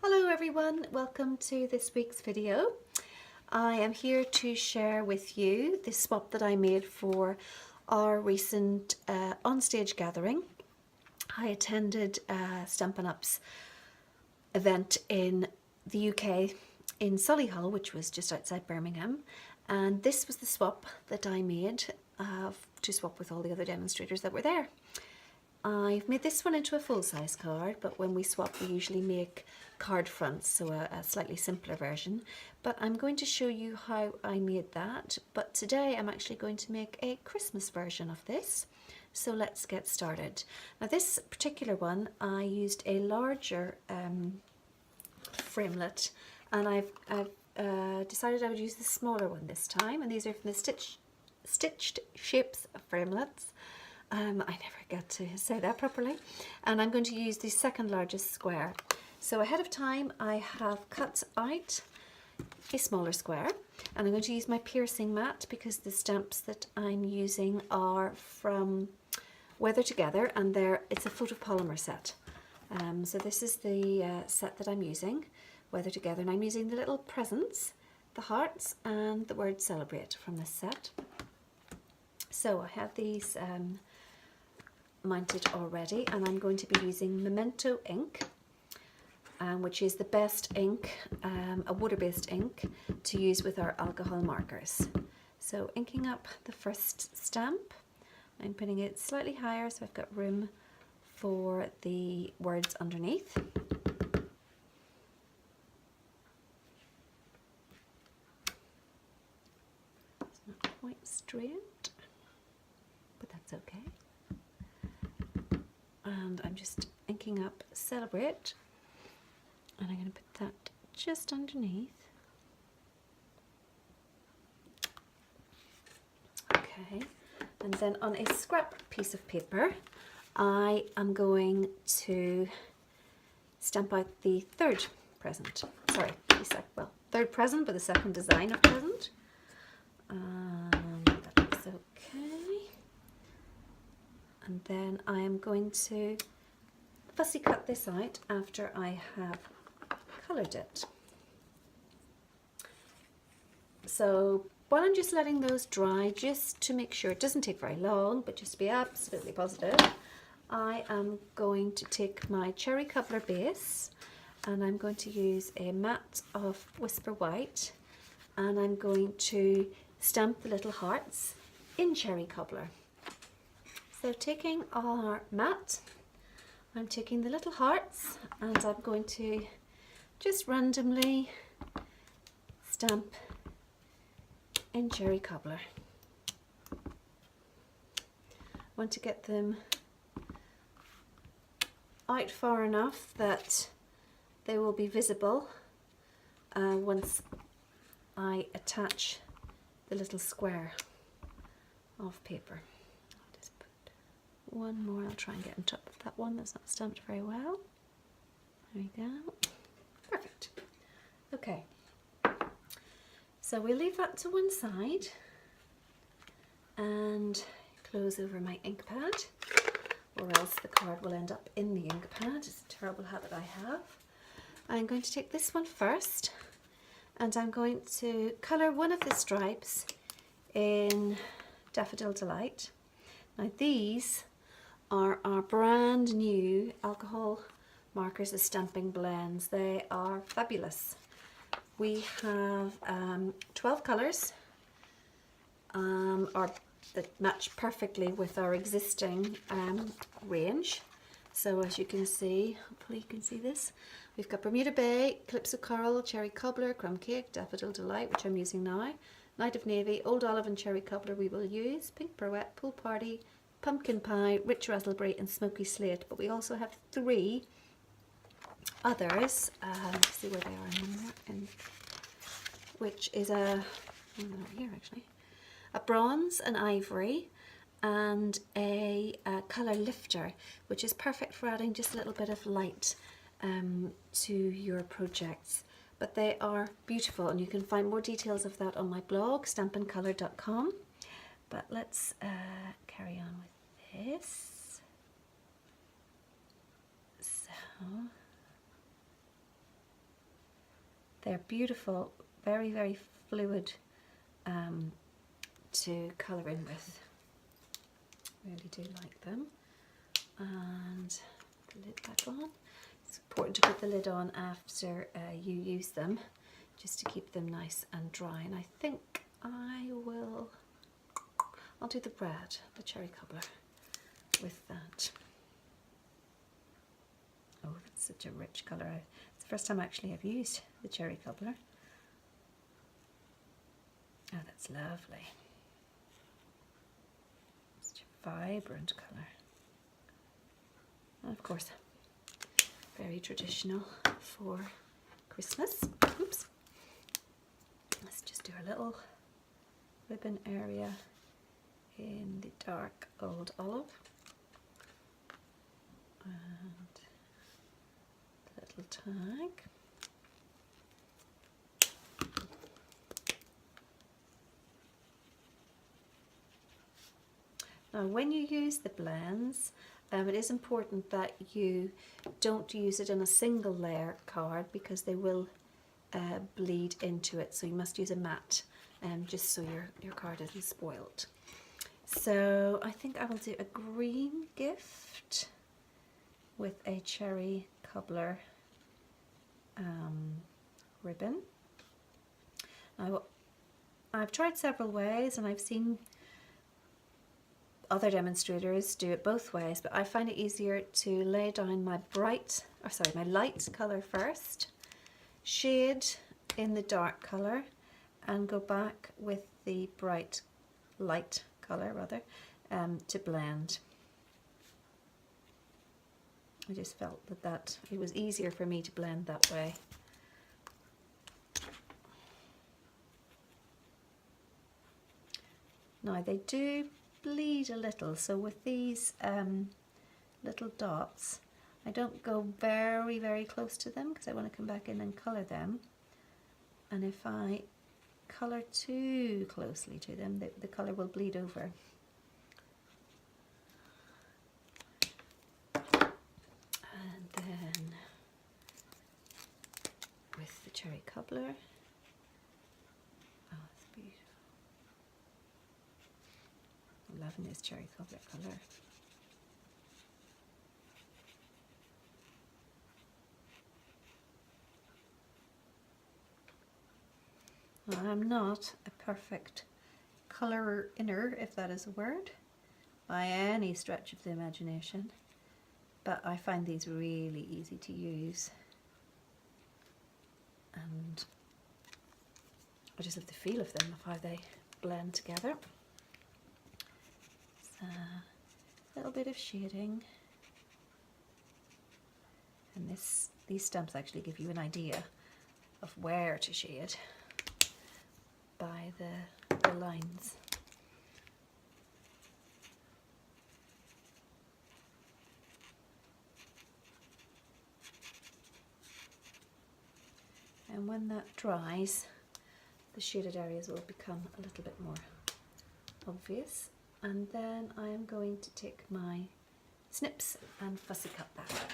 Hello everyone, welcome to this week's video. I am here to share with you the swap that I made for our recent Onstage gathering. I attended Stampin' Up's event in the UK in Solihull, which was just outside Birmingham, and this was the swap that I made to swap with all the other demonstrators that were there. I've made this one into a full-size card, but when we swap we usually make card fronts, so a slightly simpler version. But I'm going to show you how I made that, but today I'm actually going to make a Christmas version of this. So let's get started. Now this particular one I used a larger framelit, and I've decided I would use the smaller one this time, and these are from the Stitched Shapes framelits. I never get to say that properly. And I'm going to use the second largest square. So ahead of time I have cut out a smaller square, and I'm going to use my piercing mat because the stamps that I'm using are from Weather Together, and it's a photopolymer set. So this is the set that I'm using, Weather Together, and I'm using the little presents, the hearts and the word celebrate from this set. So I have these mounted already, and I'm going to be using Memento ink, which is the best ink, a water-based ink to use with our alcohol markers. So inking up the first stamp, I'm putting it slightly higher so I've got room for the words underneath. It's not quite straight, but that's okay. And I'm just inking up Celebrate, and I'm going to put that just underneath. Okay, and then on a scrap piece of paper I am going to stamp out the third present. Sorry, third present, but the second design of present. That looks okay. And then I am going to fussy cut this out after I have coloured it. So while I'm just letting those dry, just to make sure, it doesn't take very long, but just to be absolutely positive, I am going to take my cherry cobbler base, and I'm going to use a mat of Whisper White, and I'm going to stamp the little hearts in cherry cobbler. So taking our mat, I'm taking the little hearts, and I'm going to just randomly stamp in cherry cobbler. I want to get them out far enough that they will be visible once I attach the little square of paper. One more, I'll try and get on top of that one that's not stamped very well. There we go. Perfect. Okay, so we'll leave that to one side and close over my ink pad, or else the card will end up in the ink pad. It's a terrible habit I have. I'm going to take this one first, and I'm going to colour one of the stripes in Daffodil Delight. Now these are our brand new alcohol markers, the Stampin Blends. They are fabulous. We have 12 colours that match perfectly with our existing range. So as you can see, hopefully you can see this, we've got Bermuda Bay, Calypso Coral, Cherry Cobbler, Crumb Cake, Daffodil Delight, which I'm using now, Night of Navy, Old Olive and Cherry Cobbler we will use, Pink Pirouette, Pool Party, Pumpkin Pie, Rich Raspberry and Smoky Slate. But we also have 3 others, let's see where they are which is a bronze, an ivory, and a colour lifter, which is perfect for adding just a little bit of light to your projects. But they are beautiful, and you can find more details of that on my blog, stampincolor.com. But let's carry on with this. So They're beautiful, very, very fluid to colour in with. Really do like them. And the lid back on. It's important to put the lid on after you use them, just to keep them nice and dry. And I think I'll do the red, the cherry cobbler, with that. Oh, that's such a rich colour. It's the first time actually I've used the cherry cobbler. Oh, that's lovely. Such a vibrant colour. And of course, very traditional for Christmas. Oops. Let's just do a little ribbon area in the dark old olive. And a little tag. Now when you use the blends, it is important that you don't use it in a single layer card because they will bleed into it, so you must use a mat just so your card isn't spoiled. So I think I will do a green gift with a cherry cobbler ribbon. Now, I've tried several ways and I've seen other demonstrators do it both ways, but I find it easier to lay down my my light colour first, shade in the dark colour, and go back with the light colour rather, to blend. I just felt that it was easier for me to blend that way. Now they do bleed a little, so with these little dots I don't go very, very close to them because I want to come back in and colour them, and if I colour too closely to them, the colour will bleed over. And then with the cherry cobbler, oh, it's beautiful. I'm loving this cherry cobbler colour. Well, I'm not a perfect colour-inner, if that is a word, by any stretch of the imagination, but I find these really easy to use, and I just love the feel of them, of how they blend together. So, a little bit of shading, and these stamps actually give you an idea of where to shade by the lines. And when that dries, the shaded areas will become a little bit more obvious. And then I am going to take my snips and fussy cut that.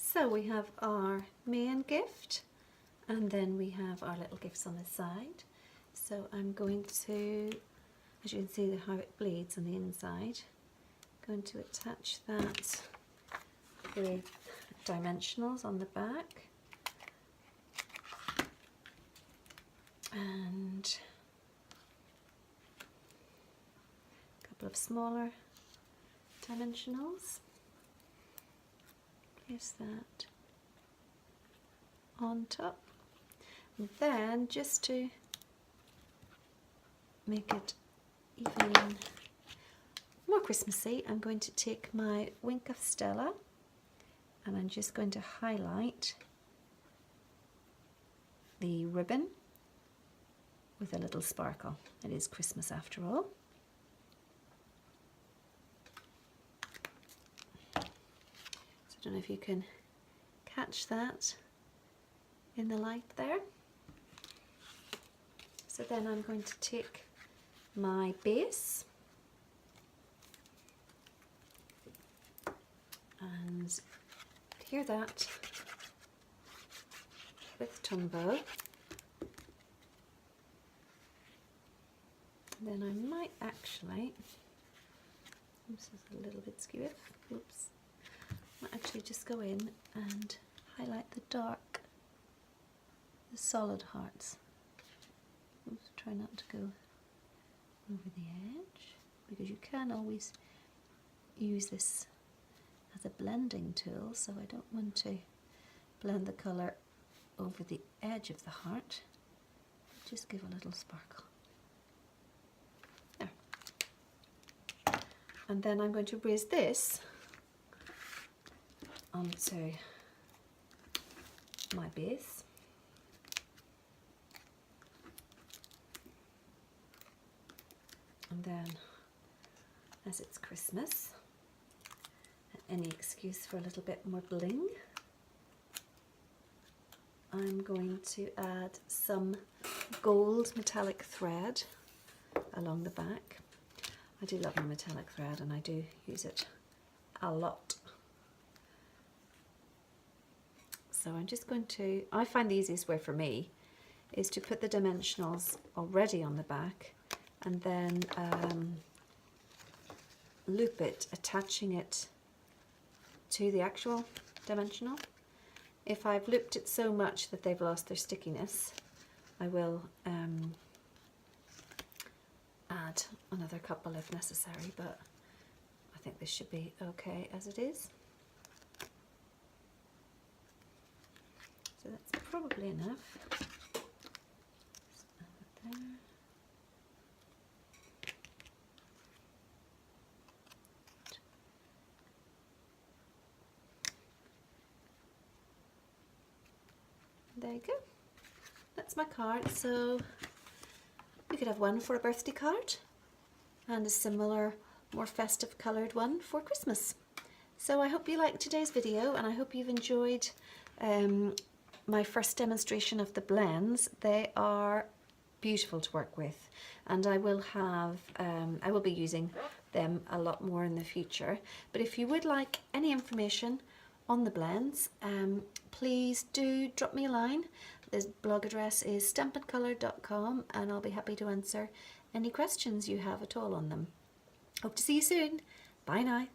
So we have our main gift, and then we have our little gifts on the side. So I'm going to, as you can see how it bleeds on the inside, going to attach that with dimensionals on the back, and a couple of smaller dimensionals. Place that on top. And then, just to make it even more Christmassy, I'm going to take my Wink of Stella and I'm just going to highlight the ribbon with a little sparkle. It is Christmas after all. I don't know if you can catch that in the light there. So then I'm going to take my base and adhere that with Tombow. Then I might actually, this is a little bit skewed, oops, might actually just go in and highlight the dark, the solid hearts. Oops, try not to go over the edge, because you can always use this as a blending tool, so I don't want to blend the colour over the edge of the heart, just give a little sparkle. There. And then I'm going to raise this onto my base. And then, as it's Christmas, any excuse for a little bit more bling, I'm going to add some gold metallic thread along the back. I do love my metallic thread and I do use it a lot. So I'm just going to, I find the easiest way for me is to put the dimensionals already on the back and then loop it, attaching it to the actual dimensional. If I've looped it so much that they've lost their stickiness, I will add another couple if necessary, but I think this should be okay as it is. So that's probably enough. Just add it there. There you go. That's my card. So you could have one for a birthday card and a similar, more festive coloured one for Christmas. So I hope you liked today's video and I hope you've enjoyed my first demonstration of the blends. They are beautiful to work with and I will be using them a lot more in the future. But if you would like any information on the blends, please do drop me a line. The blog address is stampincolor.com and I'll be happy to answer any questions you have at all on them. Hope to see you soon. Bye now.